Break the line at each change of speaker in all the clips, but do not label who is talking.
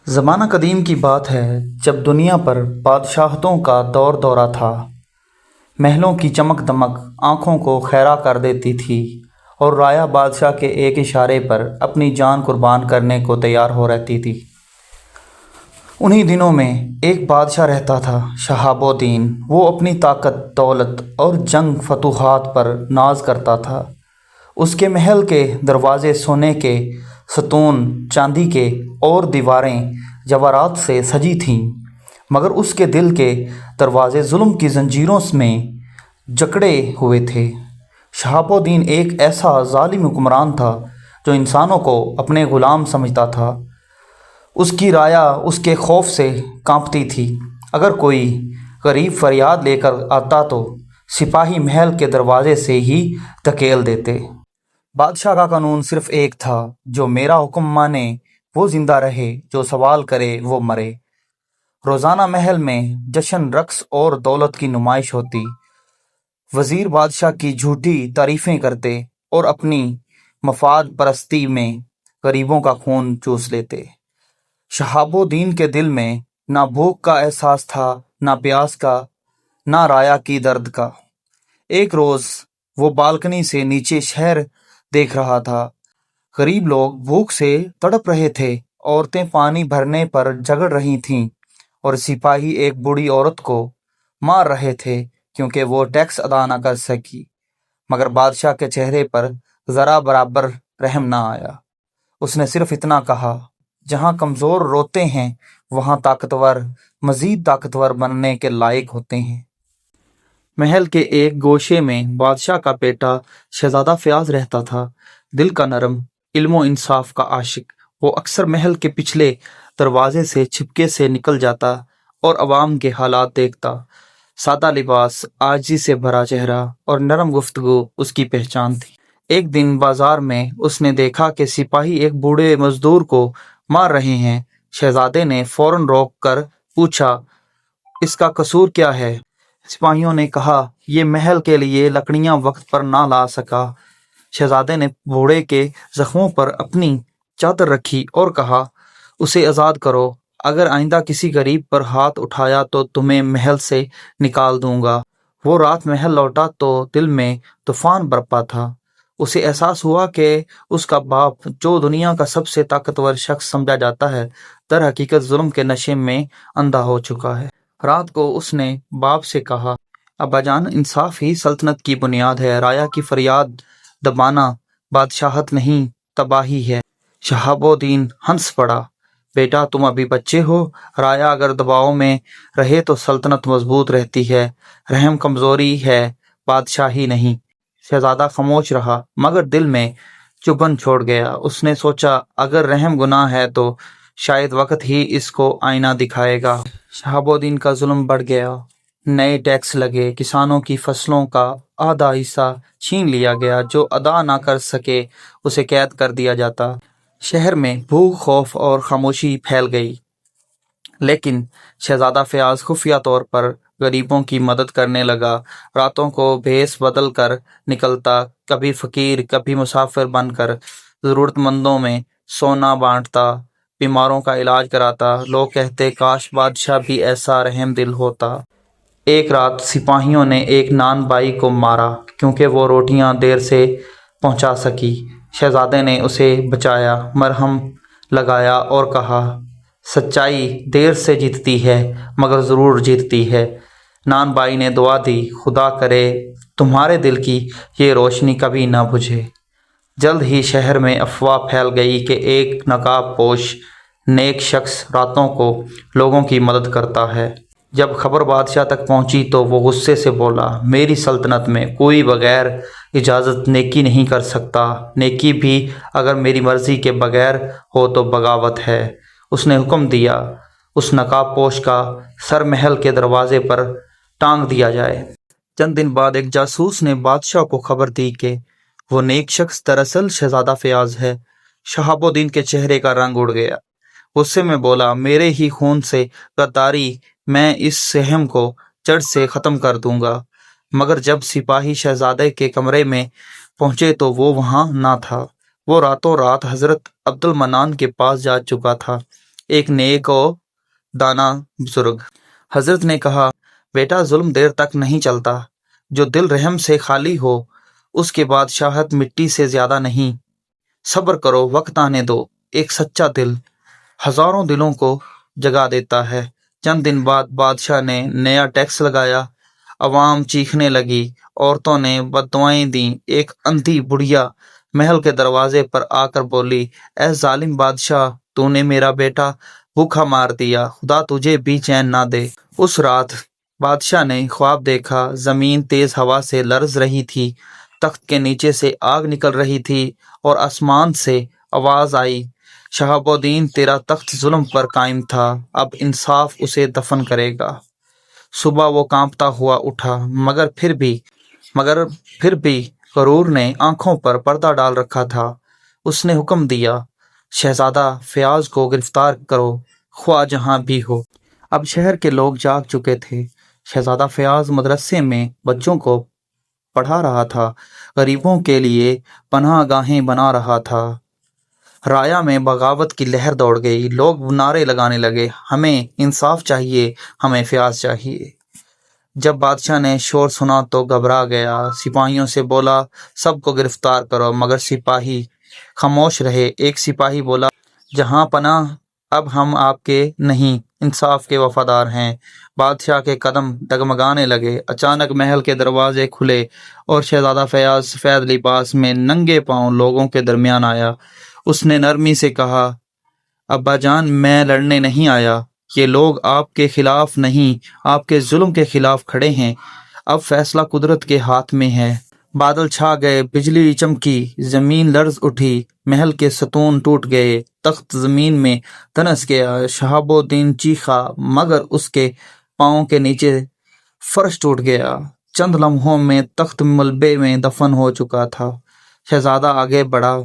زمانہ قدیم کی بات ہے جب دنیا پر بادشاہتوں کا دور دورہ تھا۔ محلوں کی چمک دمک آنکھوں کو خیرہ کر دیتی تھی اور رایا بادشاہ کے ایک اشارے پر اپنی جان قربان کرنے کو تیار ہو رہتی تھی۔ انہی دنوں میں ایک بادشاہ رہتا تھا، شہاب الدین۔ وہ اپنی طاقت، دولت اور جنگ فتوحات پر ناز کرتا تھا۔ اس کے محل کے دروازے سونے کے، ستون چاندی کے اور دیواریں جواہرات سے سجی تھیں، مگر اس کے دل کے دروازے ظلم کی زنجیروں میں جکڑے ہوئے تھے۔ شہاب الدین ایک ایسا ظالم حکمران تھا جو انسانوں کو اپنے غلام سمجھتا تھا۔ اس کی رایا اس کے خوف سے کانپتی تھی۔ اگر کوئی غریب فریاد لے کر آتا تو سپاہی محل کے دروازے سے ہی دھکیل دیتے۔ بادشاہ کا قانون صرف ایک تھا، جو میرا حکم مانے وہ زندہ رہے، جو سوال کرے وہ مرے۔ روزانہ محل میں جشن، رقص اور دولت کی نمائش ہوتی۔ وزیر بادشاہ کی جھوٹی تعریفیں کرتے اور اپنی مفاد پرستی میں غریبوں کا خون چوس لیتے۔ شہاب الدین کے دل میں نہ بھوک کا احساس تھا، نہ پیاس کا، نہ رایا کی درد کا۔ ایک روز وہ بالکنی سے نیچے شہر دیکھ رہا تھا۔ غریب لوگ بھوک سے تڑپ رہے تھے، عورتیں پانی بھرنے پر جھگڑ رہی تھیں اور سپاہی ایک بوڑھی عورت کو مار رہے تھے کیونکہ وہ ٹیکس ادا نہ کر سکی۔ مگر بادشاہ کے چہرے پر ذرا برابر رحم نہ آیا۔ اس نے صرف اتنا کہا، جہاں کمزور روتے ہیں وہاں طاقتور مزید طاقتور بننے کے لائق ہوتے ہیں۔ محل کے ایک گوشے میں بادشاہ کا بیٹا شہزادہ فیاض رہتا تھا۔ دل کا نرم، علم و انصاف کا عاشق، وہ اکثر محل کے پچھلے دروازے سے چھپکے سے نکل جاتا اور عوام کے حالات دیکھتا۔ سادہ لباس، عاجزی سے بھرا چہرہ اور نرم گفتگو اس کی پہچان تھی۔ ایک دن بازار میں اس نے دیکھا کہ سپاہی ایک بوڑھے مزدور کو مار رہے ہیں۔ شہزادے نے فوراً روک کر پوچھا، اس کا قصور کیا ہے؟ سپاہیوں نے کہا، یہ محل کے لیے لکڑیاں وقت پر نہ لا سکا۔ شہزادے نے بوڑھے کے زخموں پر اپنی چادر رکھی اور کہا، اسے آزاد کرو۔ اگر آئندہ کسی غریب پر ہاتھ اٹھایا تو تمہیں محل سے نکال دوں گا۔ وہ رات محل لوٹا تو دل میں طوفان برپا تھا۔ اسے احساس ہوا کہ اس کا باپ، جو دنیا کا سب سے طاقتور شخص سمجھا جاتا ہے، در حقیقت ظلم کے نشے میں اندھا ہو چکا ہے۔ رات کو اس نے باپ سے کہا، ابا جان، انصاف ہی سلطنت کی بنیاد ہے۔ رایا کی فریاد دبانا بادشاہت نہیں، تباہی ہے۔ شہاب الدین ہنس پڑا، بیٹا تم ابھی بچے ہو۔ رایا اگر دباؤ میں رہے تو سلطنت مضبوط رہتی ہے۔ رحم کمزوری ہے، بادشاہی نہیں۔ شہزادہ خاموش رہا، مگر دل میں چبھن چھوڑ گیا۔ اس نے سوچا، اگر رحم گناہ ہے تو شاید وقت ہی اس کو آئینہ دکھائے گا۔ شہاب الدین کا ظلم بڑھ گیا۔ نئے ٹیکس لگے، کسانوں کی فصلوں کا آدھا حصہ چھین لیا گیا۔ جو ادا نہ کر سکے اسے قید کر دیا جاتا۔ شہر میں بھوک، خوف اور خاموشی پھیل گئی۔ لیکن شہزادہ فیاض خفیہ طور پر غریبوں کی مدد کرنے لگا۔ راتوں کو بھیس بدل کر نکلتا، کبھی فقیر، کبھی مسافر بن کر ضرورت مندوں میں سونا بانٹتا، بیماروں کا علاج کراتا۔ لوگ کہتے، کاش بادشاہ بھی ایسا رحم دل ہوتا۔ ایک رات سپاہیوں نے ایک نان بائی کو مارا کیونکہ وہ روٹیاں دیر سے پہنچا سکی۔ شہزادے نے اسے بچایا، مرہم لگایا اور کہا، سچائی دیر سے جیتتی ہے مگر ضرور جیتتی ہے۔ نان بائی نے دعا دی، خدا کرے تمہارے دل کی یہ روشنی کبھی نہ بجھے۔ جلد ہی شہر میں افواہ پھیل گئی کہ ایک نقاب پوش نیک شخص راتوں کو لوگوں کی مدد کرتا ہے۔ جب خبر بادشاہ تک پہنچی تو وہ غصے سے بولا، میری سلطنت میں کوئی بغیر اجازت نیکی نہیں کر سکتا۔ نیکی بھی اگر میری مرضی کے بغیر ہو تو بغاوت ہے۔ اس نے حکم دیا، اس نقاب پوش کا سر محل کے دروازے پر ٹانگ دیا جائے۔ چند دن بعد ایک جاسوس نے بادشاہ کو خبر دی کہ وہ نیک شخص دراصل شہزادہ فیاض ہے۔ شہاب الدین کے چہرے کا رنگ اڑ گیا۔ غصے میں بولا، میرے ہی خون سے غداری، میں اس سہم کو جڑ سے ختم کر دوں گا۔ مگر جب سپاہی شہزادے کے کمرے میں پہنچے تو وہ وہاں نہ تھا۔ وہ راتوں رات حضرت عبد المنان کے پاس جا چکا تھا۔ ایک نیک و دانا بزرگ۔ حضرت نے کہا، بیٹا ظلم دیر تک نہیں چلتا، جو دل رحم سے خالی ہو اس کے بادشاہت مٹی سے زیادہ نہیں۔ صبر کرو، وقت آنے دو، ایک سچا دل ہزاروں دلوں کو جگا دیتا ہے۔ چند دن بعد بادشاہ نے نیا ٹیکس لگایا، عوام چیخنے لگی، عورتوں نے بددعائیں دیں۔ ایک اندھی بڑھیا محل کے دروازے پر آ کر بولی، اے ظالم بادشاہ، تو نے میرا بیٹا بھوکا مار دیا، خدا تجھے بھی چین نہ دے۔ اس رات بادشاہ نے خواب دیکھا، زمین تیز ہوا سے لرز رہی تھی، تخت کے نیچے سے آگ نکل رہی تھی اور آسمان سے آواز آئی، شہاب الدین تیرا تخت ظلم پر قائم تھا، اب انصاف اسے دفن کرے گا۔ صبح وہ کانپتا ہوا اٹھا، مگر پھر بھی غرور نے آنکھوں پر پردہ ڈال رکھا تھا۔ اس نے حکم دیا، شہزادہ فیاض کو گرفتار کرو، خواہ جہاں بھی ہو۔ اب شہر کے لوگ جاگ چکے تھے۔ شہزادہ فیاض مدرسے میں بچوں کو پڑھا رہا تھا، غریبوں کے لیے پناہ گاہیں بنا رہا تھا۔ رایا میں بغاوت کی لہر دوڑ گئی، لوگ نعرے لگانے لگے، ہمیں انصاف چاہیے، ہمیں فیاض چاہیے۔ جب بادشاہ نے شور سنا تو گھبرا گیا، سپاہیوں سے بولا، سب کو گرفتار کرو، مگر سپاہی خاموش رہے۔ ایک سپاہی بولا، جہاں پناہ، اب ہم آپ کے نہیں، انصاف کے وفادار ہیں۔ بادشاہ کے قدم ڈگمگانے لگے۔ اچانک محل کے دروازے کھلے اور شہزادہ فیاض سفید لباس میں ننگے پاؤں لوگوں کے درمیان آیا۔ اس نے نرمی سے کہا، ابا جان، میں لڑنے نہیں آیا، یہ لوگ آپ کے خلاف نہیں، آپ کے ظلم کے خلاف کھڑے ہیں۔ اب فیصلہ قدرت کے ہاتھ میں ہے۔ بادل چھا گئے، بجلی چمکی، زمین لرز اٹھی، محل کے ستون ٹوٹ گئے، تخت زمین میں دھنس گیا۔ شہاب الدین چیخا، مگر اس کے پاؤں کے نیچے فرش ٹوٹ گیا۔ چند لمحوں میں تخت ملبے میں دفن ہو چکا تھا۔ شہزادہ آگے بڑھا،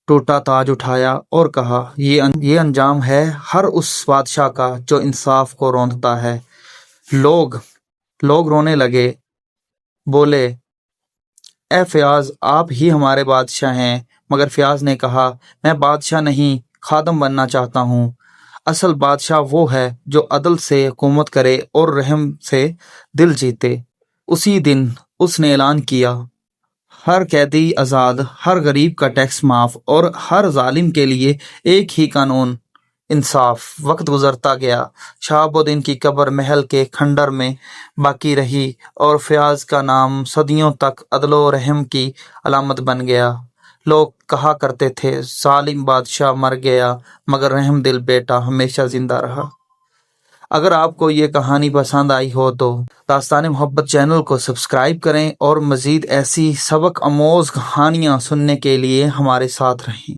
ٹوٹا تاج اٹھایا اور کہا، یہ انجام ہے ہر اس بادشاہ کا جو انصاف کو روندتا ہے۔ لوگ رونے لگے، بولے، اے فیاض، آپ ہی ہمارے بادشاہ ہیں۔ مگر فیاض نے کہا، میں بادشاہ نہیں، خادم بننا چاہتا ہوں۔ اصل بادشاہ وہ ہے جو عدل سے حکومت کرے اور رحم سے دل جیتے۔ اسی دن اس نے اعلان کیا، ہر قیدی آزاد، ہر غریب کا ٹیکس معاف اور ہر ظالم کے لیے ایک ہی قانون، انصاف۔ وقت گزرتا گیا، شہاب الدین کی قبر محل کے کھنڈر میں باقی رہی اور فیاض کا نام صدیوں تک عدل و رحم کی علامت بن گیا۔ لوگ کہا کرتے تھے، ظالم بادشاہ مر گیا مگر رحم دل بیٹا ہمیشہ زندہ رہا۔ اگر آپ کو یہ کہانی پسند آئی ہو تو داستان محبت چینل کو سبسکرائب کریں اور مزید ایسی سبق آموز کہانیاں سننے کے لیے ہمارے ساتھ رہیں۔